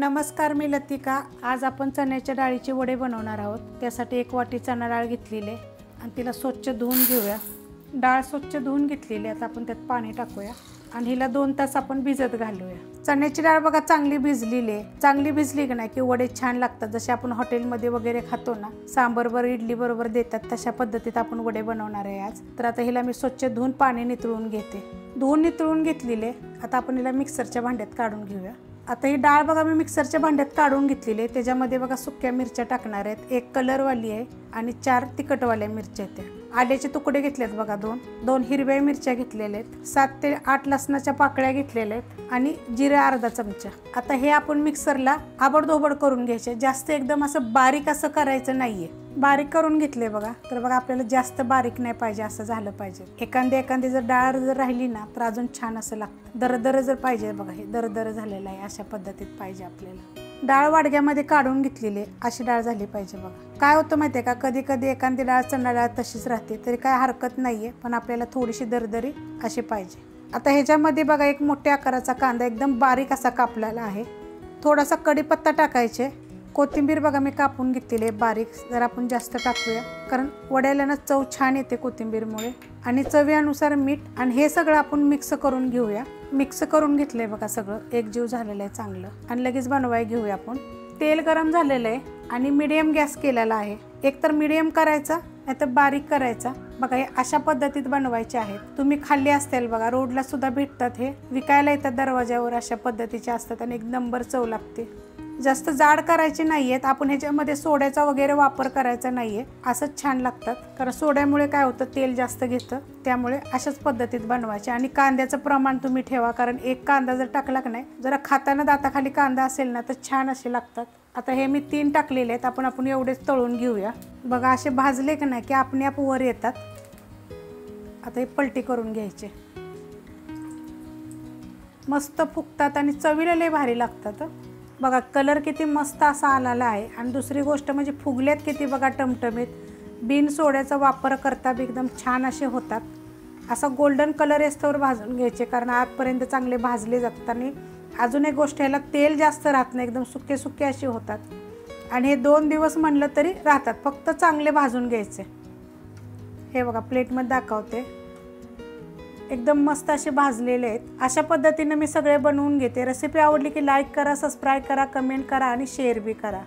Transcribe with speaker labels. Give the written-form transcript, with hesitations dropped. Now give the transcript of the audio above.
Speaker 1: नमस्कार, मी लतिका। आज आपण चण्याच्या डाळीचे वडे बनवणार आहोत। त्यासाठी 1 वाटी चणा डाळ घेतलेली आहे आणि तिला स्वच्छ धुवून घेऊया। डाळ स्वच्छ धुवून घेतलेली आहे। आता आपण त्यात पाणी टाकूया आणि हिला 2 तास आपण भिजत घालूया। चण्याची डाळ बघा चांगली भिजलेली आहे। चांगली भिजली की नाही की वडे छान लागतात। जसे आपण हॉटेलमध्ये वगैरे खातो ना, सांबर बरोबर इडली बरोबर देतात, तशा पद्धतीत आपण वडे बनवणार आहे आज। तर आता हिला मी स्वच्छ धुवून पाणी नितळून घेते। धुवून नितळून घेतलेले आता आपण हिला मिक्सरच्या भांड्यात काढून घेऊया। आता ही डाळ बघा मी मिक्सरच्या भांड्यात काढून घेतलेली आहे। त्याच्यामध्ये बघा सुक्या मिरच्या टाकणार आहेत। 1 कलरवाली आहे आणि 4 तिखटवाल्या मिरच्या आहेत। आल्याचे तुकडे घेतलेत बघा 2 हिरव्या मिरच्या घेतलेल्या आहेत। 7 ते 8 लसणाच्या पाकळ्या घेतलेल्या आहेत आणि जिरे अर्धा चमचा। आता हे आपण मिक्सरला आबडधोबड करून घ्यायचे। जास्त एकदम असं बारीक असं करायचं नाहीये। बारीक करून घेतले बघा। तर बघा आपल्याला जास्त बारीक नाही पाहिजे, असं झालं पाहिजे। एखादी जर डाळ जर राहिली ना तर अजून छान असं लागतं। दरदर जर पाहिजे बघा, हे दरदर झालेलं आहे, अशा पद्धतीत पाहिजे आपल्याला। डाळ वाडग्यामध्ये काढून घेतलेली अशी डाळ झाली पाहिजे बघा। काय होतं माहिती आहे का, कधी कधी एखादी डाळ चणा डाळ तशीच राहते, तरी काय हरकत नाहीये, पण आपल्याला थोडीशी दरदरी अशी पाहिजे। आता ह्याच्यामध्ये बघा 1 मोठ्या आकाराचा कांदा एकदम बारीक असा कापलेला आहे। थोडासा कढीपत्ता टाकायचे। कोथिंबीर बघा मी कापून घेतलेली आहे बारीक, जर आपण जास्त टाकूया कारण वड्याला ना चव छान येते कोथिंबीरमुळे। आणि चवीनुसार मीठ आणि हे सगळं आपण मिक्स करून घेऊया। मिक्स करून घेतलंय बघा, सगळं एकजीव झालेलं आहे चांगलं। आणि लगेच बनवायला घेऊया आपण। तेल गरम झालेलं आहे आणि मीडियम गॅस केलेला आहे। एकतर मीडियम करायचा नाहीतर बारीक करायचा। बघा हे अशा पद्धतीत बनवायचे आहेत। तुम्ही खाल्ले असतील बघा, रोडला सुद्धा भेटतात, हे विकायला येतात दरवाजावर, अशा पद्धतीचे असतात आणि 1 नंबर चव लागते। जास्त जाड करायचे नाहीयेत आपण, ह्याच्यामध्ये सोड्याचा वगैरे वापर करायचा नाहीये। असंच छान लागतात, कारण सोड्यामुळे काय होतं, तेल जास्त घेतं। त्यामुळे अशाच पद्धतीत बनवायचे। आणि कांद्याचं प्रमाण तुम्ही ठेवा, कारण 1 कांदा जर टाकला की नाही, जरा खाताना दाताखाली कांदा असेल ना तर छान असे लागतात। आता हे मी 3 टाकलेले आहेत, आपण एवढेच तळून घेऊया। बघा असे भाजले की नाही की आपण आप वर येतात। आता हे पलटी करून घ्यायचे। मस्त फुगतात आणि चवीला लय भारी लागतात। बघा कलर किती मस्त असा आलेला आहे। आणि दुसरी गोष्ट म्हणजे फुगल्यात किती बघा टमटमीत। बिन सोड्याचा वापर करता एकदम छान असे होतात। असा गोल्डन कलर येस्तोवर भाजून घ्यायचे, कारण आतपर्यंत चांगले भाजले जातात। आणि अजून एक गोष्ट, ह्याला तेल जास्त राहत नाही, एकदम सुके सुके असे होतात। आणि हे 2 दिवस म्हणलं तरी राहतात, फक्त चांगले भाजून घ्यायचे। हे बघा प्लेटमध्ये दाखवते, एकदम मस्त असे भाजलेले आहेत। अशा पद्धतीने मी सगळे बनवून घेते। रेसिपी आवडली की लाईक करा, सबस्क्राईब करा, कमेंट करा आणि शेअर बी करा।